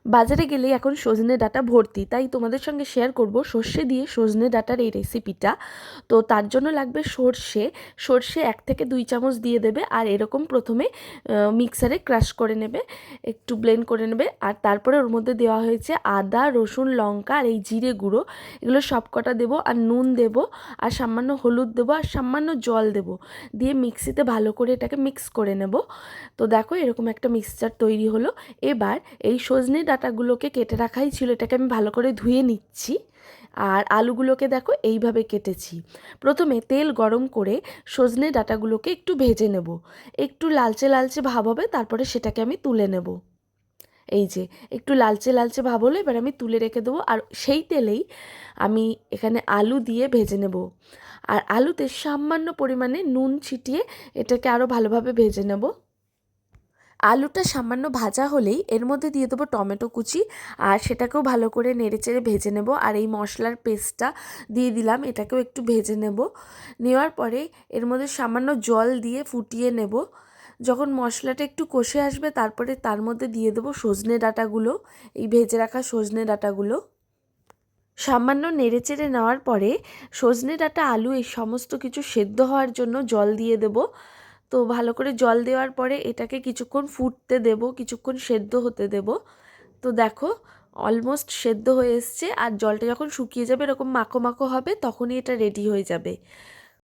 বাজারে গেলে এখন সজনে ডাঁটা ভর্তি, তাই তোমাদের সঙ্গে শেয়ার করব সর্ষে দিয়ে সজনে ডাঁটার এই রেসিপিটা। তো তার জন্য লাগবে সর্ষে 1 থেকে 2 চামচ দিয়ে দেবে, আর এরকম প্রথমে মিক্সারে ক্রাশ করে নেবে, একটু ব্লেন্ড করে নেবে। আর তারপরে ওর মধ্যে দেওয়া হয়েছে আদা, রসুন, লঙ্কা আর এই জিরে গুঁড়ো, এগুলো সব কটা দেবো, আর নুন দেবো, আর সামান্য হলুদ দেবো, আর সামান্য জল দেবো, দিয়ে মিক্সিতে ভালো করে এটাকে মিক্স করে নেব। তো দেখো এরকম একটা মিক্সচার তৈরি হলো। এবার এই সজনে ডাঁটাগুলোকে কেটে রাখাই ছিল, এটাকে আমি ভালো করে ধুয়ে নিচ্ছি। আর আলুগুলোকে দেখো এইভাবে কেটেছি। প্রথমে তেল গরম করে সজনে ডাঁটাগুলোকে একটু ভেজে নেব, একটু লালচে লালচে ভাব হবে, তারপরে সেটাকে আমি তুলে নেব। এই যে একটু লালচে লালচে ভাব হলো, এবার আমি তুলে রেখে দেবো। আর সেই তেলেই আমি এখানে আলু দিয়ে ভেজে নেব, আর আলুতে সামান্য পরিমাণে নুন ছিটিয়ে এটাকে আরও ভালোভাবে ভেজে নেব। আলুটা সামান্য ভাজা হলেই এর মধ্যে দিয়ে দেবো টমেটো কুচি, আর সেটাকেও ভালো করে নেড়েচেড়ে ভেজে নেব। আর এই মশলার পেস্টটা দিয়ে দিলাম, এটাকেও একটু ভেজে নেব। নেওয়ার পরে এর মধ্যে সামান্য জল দিয়ে ফুটিয়ে নেব। যখন মশলাটা একটু কষে আসবে, তারপরে তার মধ্যে দিয়ে দেবো সজনে ডাঁটাগুলো, এই ভেজে রাখা সজনে ডাঁটাগুলো। সামান্য নেড়েচেড়ে নেওয়ার পরে সজনে ডাঁটা, আলু এই সমস্ত কিছু সেদ্ধ হওয়ার জন্য জল দিয়ে দেব। তো ভালো করে জল দেওয়ার পরে এটাকে কিছুক্ষণ ফুটতে দেব, কিছুক্ষণ সেদ্ধ হতে দেব। তো দেখো অলমোস্ট সেদ্ধ হয়ে এসছে, আর জলটা যখন শুকিয়ে যাবে, এরকম মাখো মাখো হবে, তখনই এটা রেডি হয়ে যাবে।